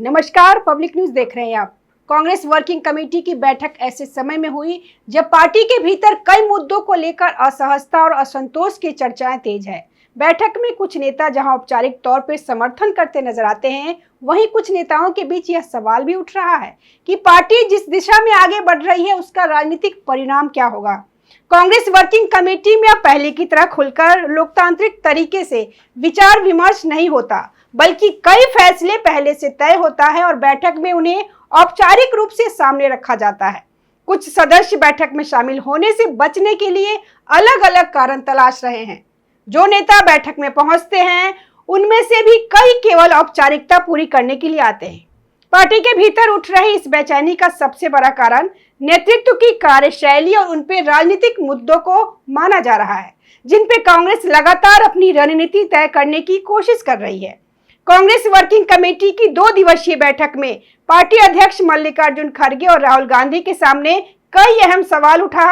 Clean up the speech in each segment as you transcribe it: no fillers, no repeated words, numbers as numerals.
नमस्कार, public news देख रहे हैं आप। कांग्रेस वर्किंग कमेटी की बैठक ऐसे समय में हुई जब पार्टी के भीतर कई मुद्दों को लेकर असहजता और असंतोष की चर्चाएं तेज है। बैठक में कुछ नेता जहां औपचारिक तौर पर समर्थन करते नजर आते हैं, वहीं कुछ नेताओं के बीच यह सवाल भी उठ रहा है कि पार्टी जिस दिशा में आगे बढ़ रही है उसका राजनीतिक परिणाम क्या होगा। कांग्रेस वर्किंग कमेटी में अब पहले की तरह खुलकर लोकतांत्रिक तरीके से विचार विमर्श नहीं होता, बल्कि कई फैसले पहले से तय होता है और बैठक में उन्हें औपचारिक रूप से सामने रखा जाता है। कुछ सदस्य बैठक में शामिल होने से बचने के लिए अलग अलग कारण तलाश रहे हैं। जो नेता बैठक में पहुंचते हैं उनमें से भी कई केवल औपचारिकता पूरी करने के लिए आते हैं। पार्टी के भीतर उठ रही इस बेचैनी का सबसे बड़ा कारण नेतृत्व की कार्यशैली और उनपे राजनीतिक मुद्दों को माना जा रहा है, जिन पे कांग्रेस लगातार अपनी रणनीति तय करने की कोशिश कर रही है। कांग्रेस वर्किंग कमेटी की 2 दिवसीय बैठक में पार्टी अध्यक्ष मल्लिकार्जुन खड़गे और राहुल गांधी के सामने कई अहम सवाल उठा।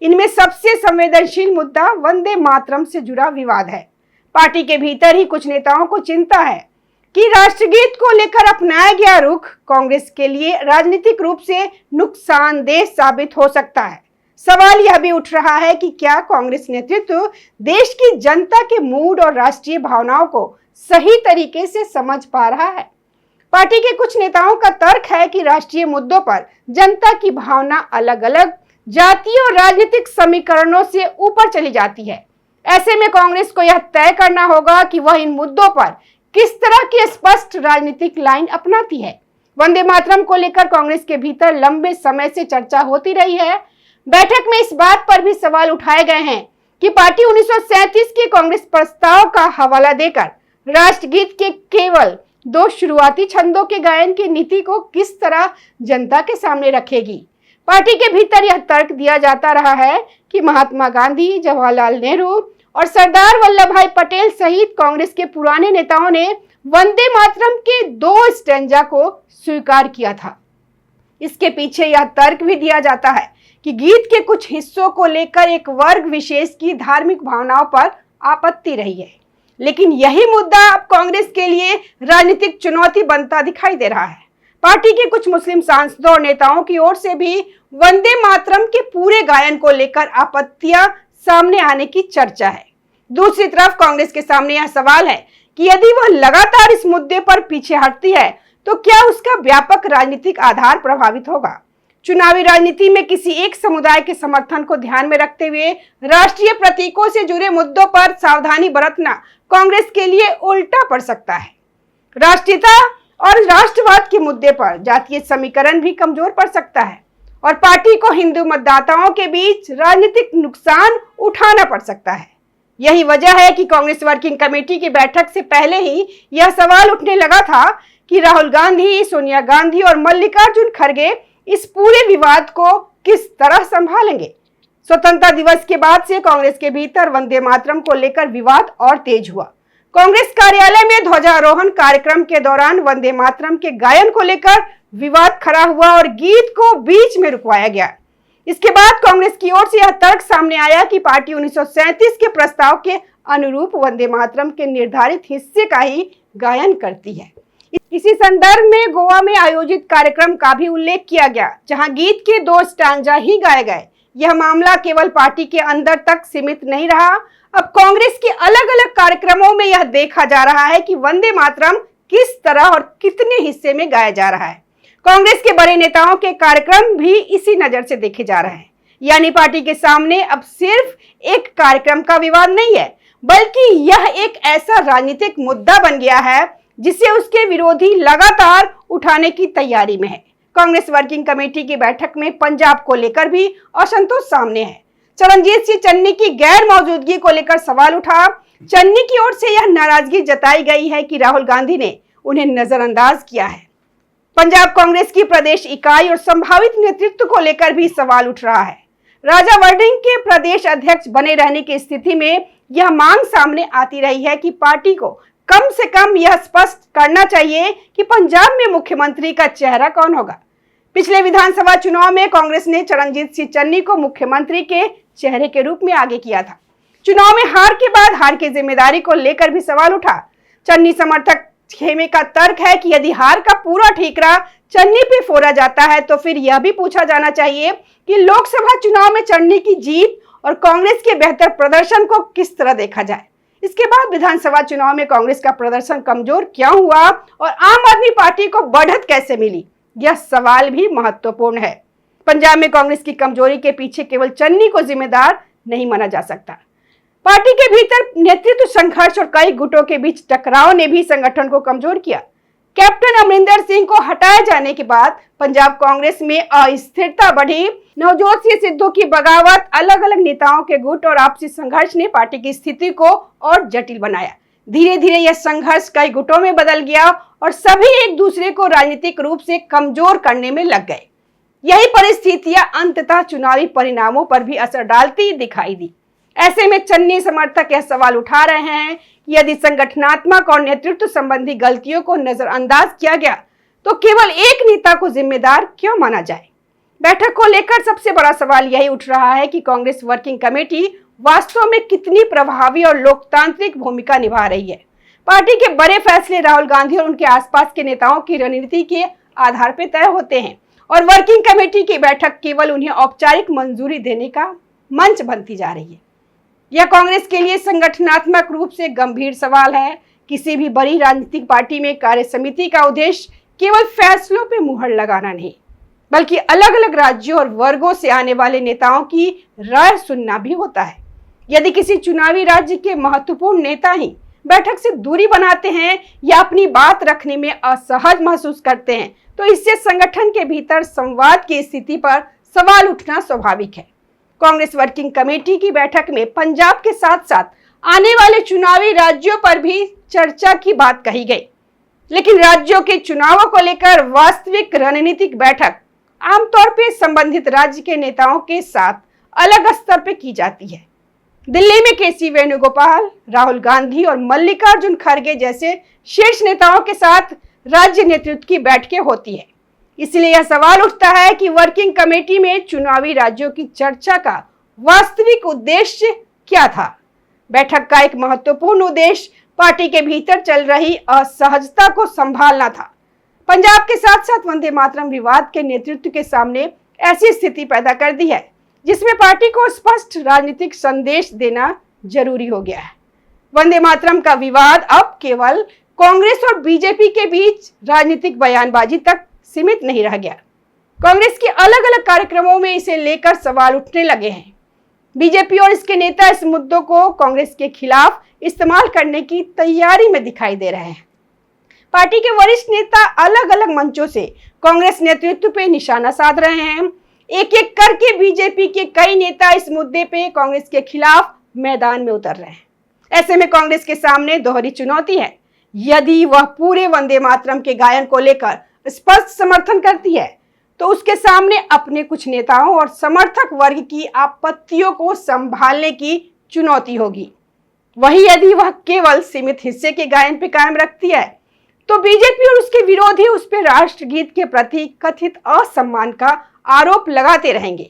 इनमें सबसे संवेदनशील मुद्दा वंदे मातरम से जुड़ा विवाद है। पार्टी के भीतर ही कुछ नेताओं को चिंता है कि राष्ट्रगीत को लेकर अपनाया गया रुख कांग्रेस के लिए राजनीतिक रूप से नुकसानदेह साबित हो सकता है। सवाल यह भी उठ रहा है कि क्या कांग्रेस नेतृत्व देश की जनता के मूड और राष्ट्रीय भावनाओं को सही तरीके से समझ पा रहा है। पार्टी के कुछ नेताओं का तर्क है कि राष्ट्रीय मुद्दों पर जनता की भावना अलग अलग जातीय और राजनीतिक समीकरणों से ऊपर चली जाती है। ऐसे में कांग्रेस को यह तय करना होगा कि वह इन मुद्दों पर किस तरह की स्पष्ट राजनीतिक लाइन अपनाती है। वंदे मातरम को लेकर कांग्रेस के भीतर लंबे समय से चर्चा होती रही है। बैठक में इस बात पर भी सवाल उठाए गए हैं कि पार्टी 1937 के कांग्रेस प्रस्ताव का हवाला देकर राष्ट्रगीत के केवल 2 शुरुआती छंदों के गायन की नीति को किस तरह जनता के सामने रखेगी। पार्टी के भीतर यह तर्क दिया जाता रहा है कि महात्मा गांधी, जवाहरलाल नेहरू और सरदार वल्लभ भाई पटेल सहित कांग्रेस के पुराने नेताओं ने वंदे मातरम के 2 स्टैंजा को स्वीकार किया था। इसके पीछे यह तर्क भी दिया जाता है कि गीत के कुछ हिस्सों को लेकर एक वर्ग विशेष की धार्मिक भावनाओं पर आपत्ति रही है। लेकिन यही मुद्दा अब कांग्रेस के लिए राजनीतिक चुनौती बनता दिखाई दे रहा है। पार्टी के कुछ मुस्लिम सांसदों और नेताओं की ओर से भी वंदे मातरम के पूरे गायन को लेकर आपत्तियां सामने आने की चर्चा है। दूसरी तरफ कांग्रेस के सामने यह सवाल है कि यदि वह लगातार इस मुद्दे पर पीछे हटती है तो क्या उसका व्यापक राजनीतिक आधार प्रभावित होगा। चुनावी राजनीति में किसी एक समुदाय के समर्थन को ध्यान में रखते हुए राष्ट्रीय प्रतीकों से जुड़े मुद्दों पर सावधानी बरतना कांग्रेस के लिए उल्टा पड़ सकता है। राष्ट्रीयता और राष्ट्रवाद के मुद्दे पर जातीय समीकरण भी कमजोर पड़ सकता है और पार्टी को हिंदू मतदाताओं के बीच राजनीतिक नुकसान उठाना पड़ सकता है। यही वजह है कि कांग्रेस वर्किंग कमेटी की बैठक से पहले ही यह सवाल उठने लगा था कि राहुल गांधी, सोनिया गांधी और मल्लिकार्जुन खड़गे इस पूरे विवाद को किस तरह संभालेंगे। स्वतंत्रता दिवस के बाद से कांग्रेस के भीतर वंदे मातरम को लेकर विवाद और तेज हुआ। कांग्रेस कार्यालय में ध्वजारोहण कार्यक्रम के दौरान वंदे मातरम के गायन को लेकर विवाद खड़ा हुआ और गीत को बीच में रुकवाया गया। इसके बाद कांग्रेस की ओर से यह तर्क सामने आया कि पार्टी 1937 के प्रस्ताव के अनुरूप वंदे मातरम के निर्धारित हिस्से का ही गायन करती है। इसी संदर्भ में गोवा में आयोजित कार्यक्रम का भी उल्लेख किया गया, जहां गीत के 2 स्टैंजा ही गाए गए। यह मामला केवल पार्टी के अंदर तक सीमित नहीं रहा। अब कांग्रेस के अलग अलग कार्यक्रमों में यह देखा जा रहा है कि वंदे मातरम किस तरह और कितने हिस्से में गाया जा रहा है। कांग्रेस के बड़े नेताओं के कार्यक्रम भी इसी नजर से देखे जा रहे हैं। यानी पार्टी के सामने अब सिर्फ एक कार्यक्रम का विवाद नहीं है, बल्कि यह एक ऐसा राजनीतिक मुद्दा बन गया है जिसे उसके विरोधी लगातार उठाने की तैयारी में है। कांग्रेस वर्किंग कमेटी की बैठक में पंजाब को लेकर भी असंतोष सामने है। चरणजीत सिंह चन्नी की गैर मौजूदगी को लेकर सवाल उठा। चन्नी की ओर से यह नाराजगी जताई गई है कि राहुल गांधी ने उन्हें नजरअंदाज किया है। पंजाब कांग्रेस की प्रदेश इकाई और संभावित नेतृत्व को लेकर भी सवाल उठ रहा है। राजा वड़िंग के प्रदेश अध्यक्ष बने रहने की स्थिति में यह मांग सामने आती रही है कि पार्टी को कम से कम यह स्पष्ट करना चाहिए कि पंजाब में मुख्यमंत्री का चेहरा कौन होगा। पिछले विधानसभा चुनाव में कांग्रेस ने चरणजीत सिंह चन्नी को मुख्यमंत्री के चेहरे के रूप में आगे किया था। चुनाव में हार के बाद हार की जिम्मेदारी को लेकर भी सवाल उठा। चन्नी समर्थक खेमे का तर्क है कि यदि हार का पूरा ठीकरा चन्नी पे फोड़ा जाता है तो फिर यह भी पूछा जाना चाहिए कि लोकसभा चुनाव में चन्नी की जीत और कांग्रेस के बेहतर प्रदर्शन को किस तरह देखा जाए। इसके बाद विधानसभा चुनाव में कांग्रेस का प्रदर्शन कमजोर क्यों हुआ और आम आदमी पार्टी को बढ़त कैसे मिली, यह सवाल भी महत्वपूर्ण है। पंजाब में कांग्रेस की कमजोरी के पीछे केवल चन्नी को जिम्मेदार नहीं माना जा सकता। पार्टी के भीतर नेतृत्व संघर्ष और कई गुटों के बीच टकराव ने भी संगठन को कमजोर किया। कैप्टन अमरिंदर सिंह को हटाए जाने के बाद पंजाब कांग्रेस में अस्थिरता बढ़ी। नवजोत सिंह सिद्धू की बगावत, अलग अलग नेताओं के गुट और आपसी संघर्ष ने पार्टी की स्थिति को और जटिल बनाया। धीरे धीरे यह संघर्ष कई गुटों में बदल गया और सभी एक दूसरे को राजनीतिक रूप से कमजोर करने में लग गए। यही परिस्थितियां अंततः चुनावी परिणामों पर भी असर डालती दिखाई दी। ऐसे में चन्नी समर्थक यह सवाल उठा रहे हैं कि यदि संगठनात्मक और नेतृत्व संबंधी गलतियों को नजरअंदाज किया गया तो केवल एक नेता को जिम्मेदार क्यों माना जाए। बैठक को लेकर सबसे बड़ा सवाल यही उठ रहा है कि कांग्रेस वर्किंग कमेटी वास्तव में कितनी प्रभावी और लोकतांत्रिक भूमिका निभा रही है। पार्टी के बड़े फैसले राहुल गांधी और उनके आसपास के नेताओं की रणनीति के आधार पर तय होते हैं और वर्किंग कमेटी की बैठक केवल उन्हें औपचारिक मंजूरी देने का मंच बनती जा रही है। यह कांग्रेस के लिए संगठनात्मक रूप से गंभीर सवाल है। किसी भी बड़ी राजनीतिक पार्टी में कार्य समिति का उद्देश्य केवल फैसलों पर मुहर लगाना नहीं, बल्कि अलग अलग राज्यों और वर्गों से आने वाले नेताओं की राय सुनना भी होता है। यदि किसी चुनावी राज्य के महत्वपूर्ण नेता ही बैठक से दूरी बनाते हैं या अपनी बात रखने में असहज महसूस करते हैं तो इससे संगठन के भीतर संवाद की स्थिति पर सवाल उठना स्वाभाविक है। कांग्रेस वर्किंग कमेटी की बैठक में पंजाब के साथ साथ आने वाले चुनावी राज्यों पर भी चर्चा की बात कही गई, लेकिन राज्यों के चुनावों को लेकर वास्तविक रणनीतिक बैठक आमतौर पर संबंधित राज्य के नेताओं के साथ अलग स्तर पर की जाती है। दिल्ली में केसी वेणुगोपाल, राहुल गांधी और मल्लिकार्जुन खड़गे जैसे शीर्ष नेताओं के साथ राज्य नेतृत्व की बैठकें होती है। इसलिए यह सवाल उठता है कि वर्किंग कमेटी में चुनावी राज्यों की चर्चा का वास्तविक उद्देश्य क्या था। बैठक का एक महत्वपूर्ण उद्देश्य पार्टी के भीतर चल रही असहजता को संभालना था। पंजाब के साथ साथ वंदे मातरम विवाद के नेतृत्व के सामने ऐसी स्थिति पैदा कर दी है जिसमें पार्टी को स्पष्ट राजनीतिक संदेश देना जरूरी हो गया है। वंदे मातरम का विवाद अब केवल कांग्रेस और बीजेपी के बीच राजनीतिक बयानबाजी तक सीमित नहीं रह गया। कांग्रेस के अलग अलग कार्यक्रमों में इसे लेकर सवाल उठने लगे हैं। बीजेपी और इसके नेता इस मुद्दों को कांग्रेस के खिलाफ इस्तेमाल करने की तैयारी में दिखाई दे रहे हैं। पार्टी के वरिष्ठ नेता अलग अलग मंचों से कांग्रेस नेतृत्व पे निशाना साध रहे हैं। एक एक करके बीजेपी के कई नेता इस मुद्दे पे कांग्रेस के खिलाफ मैदान में उतर रहे हैं। ऐसे में कांग्रेस के सामने दोहरी चुनौती है। यदि वह पूरे वंदे मातरम के गायन को लेकर स्पष्ट समर्थन करती है तो उसके सामने अपने कुछ नेताओं और समर्थक वर्ग की आपत्तियों को संभालने की चुनौती होगी। वहीं यदि वह केवल सीमित हिस्से के गायन पर कायम रखती है तो बीजेपी और उसके विरोधी उस पर राष्ट्रगीत के प्रति कथित असम्मान का आरोप लगाते रहेंगे।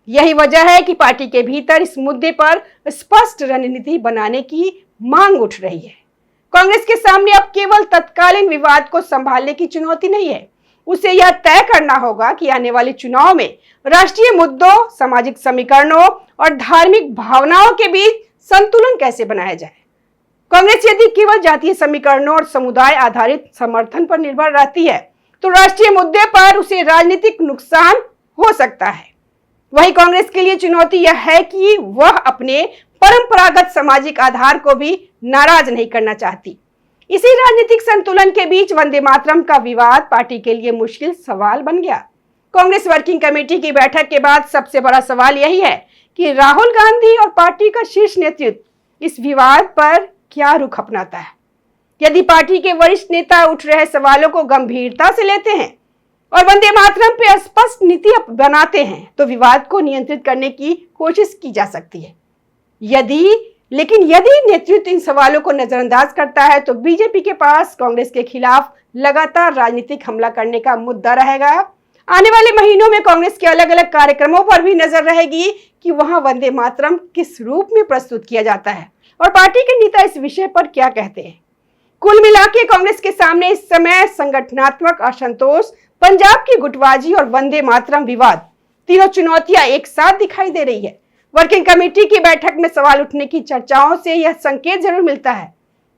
यही वजह है कि पार्टी के भीतर इस मुद्दे पर स्पष्ट रणनीति बनाने की मांग उठ रही है। कांग्रेस के सामने अब केवल तत्कालीन विवाद को संभालने की चुनौती नहीं है, उसे यह तय करना होगा कि आने वाले चुनाव में राष्ट्रीय मुद्दों, सामाजिक समीकरणों और धार्मिक भावनाओं के बीच संतुलन कैसे बनाया जाए। कांग्रेस यदि केवल जातीय समीकरणों और समुदाय आधारित समर्थन पर निर्भर रहती है तो राष्ट्रीय मुद्दे पर उसे राजनीतिक नुकसान हो सकता है। वही कांग्रेस के लिए चुनौती यह है कि वह अपने परंपरागत सामाजिक आधार को भी नाराज नहीं करना चाहती। इसी राजनीतिक संतुलन के बीच वंदे मातरम का विवाद पार्टी के लिए मुश्किल सवाल बन गया। कांग्रेस वर्किंग कमेटी की बैठक के बाद सबसे बड़ा सवाल यही है कि राहुल गांधी और पार्टी का शीर्ष नेतृत्व इस विवाद पर क्या रुख अपनाता है। यदि पार्टी के वरिष्ठ नेता उठ रहे सवालों को गंभीरता से लेते हैं और वंदे मातरम पे स्पष्ट नीति बनाते हैं तो विवाद को नियंत्रित करने की कोशिश की जा सकती है। लेकिन यदि नेतृत्व इन सवालों को नजरअंदाज करता है तो बीजेपी के पास कांग्रेस के खिलाफ लगातार राजनीतिक हमला करने का मुद्दा रहेगा। आने वाले महीनों में कांग्रेस के अलग अलग कार्यक्रमों पर भी नजर रहेगी कि वहां वंदे मातरम किस रूप में प्रस्तुत किया जाता है और पार्टी के नेता इस विषय पर क्या कहते हैं। कुल मिला के कांग्रेस के सामने इस समय संगठनात्मक असंतोष, पंजाब की गुटबाजी और वंदे मातरम विवाद, तीनों चुनौतियां एक साथ दिखाई दे रही है। वर्किंग कमेटी की बैठक में सवाल उठने की चर्चाओं से यह संकेत जरूर मिलता है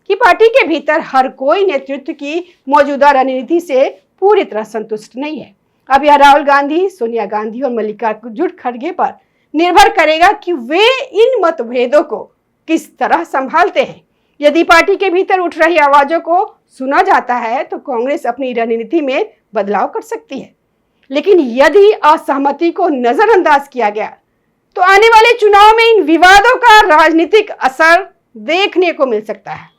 कि पार्टी के भीतर हर कोई नेतृत्व की मौजूदा रणनीति से पूरी तरह संतुष्ट नहीं है। अब यह राहुल गांधी, सोनिया गांधी और मल्लिकार्जुन खड़गे पर निर्भर करेगा कि वे इन मतभेदों को किस तरह संभालते हैं। यदि पार्टी के भीतर उठ रही आवाजों को सुना जाता है तो कांग्रेस अपनी रणनीति में बदलाव कर सकती है, लेकिन यदि असहमति को नजरअंदाज किया गया तो आने वाले चुनाव में इन विवादों का राजनीतिक असर देखने को मिल सकता है।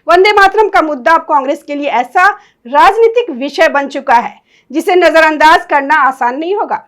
वंदे मातरम का मुद्दा अब कांग्रेस के लिए ऐसा राजनीतिक विषय बन चुका है जिसे नजरअंदाज करना आसान नहीं होगा।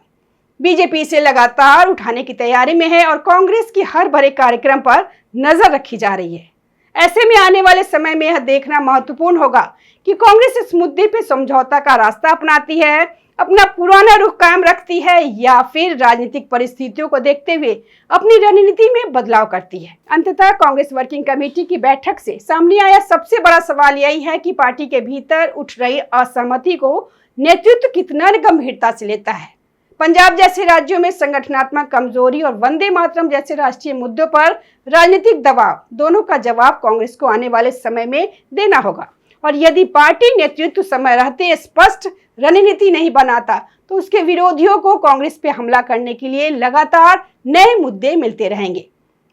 बीजेपी इसे लगातार उठाने की तैयारी में है और कांग्रेस की हर बड़े कार्यक्रम पर नजर रखी जा रही है। ऐसे में आने वाले समय में यह देखना महत्वपूर्ण होगा कि कांग्रेस इस मुद्दे पर समझौता का रास्ता अपनाती है, अपना पुराना रुख कायम रखती है, या फिर राजनीतिक परिस्थितियों को देखते हुए अपनी रणनीति में बदलाव करती है। अंततः कांग्रेस वर्किंग कमेटी की बैठक से सामने आया सबसे बड़ा सवाल यही है कि पार्टी के भीतर उठ रही असहमति को नेतृत्व कितना गंभीरता से लेता है। पंजाब जैसे राज्यों में संगठनात्मक कमजोरी और वंदे मातरम जैसे राष्ट्रीय मुद्दों पर राजनीतिक दबाव, दोनों का जवाब कांग्रेस को आने वाले समय में देना होगा। और यदि पार्टी नेतृत्व समय रहते स्पष्ट रणनीति नहीं बनाता तो उसके विरोधियों को कांग्रेस पे हमला करने के लिए लगातार नए मुद्दे मिलते रहेंगे।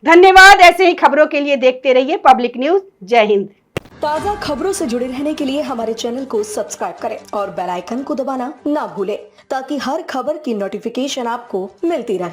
धन्यवाद। ऐसे ही खबरों के लिए देखते रहिए पब्लिक न्यूज। जय हिंद। ताज़ा खबरों से जुड़े रहने के लिए हमारे चैनल को सब्सक्राइब करें और बेल आइकन को दबाना ना भूलें ताकि हर खबर की नोटिफिकेशन आपको मिलती रहे।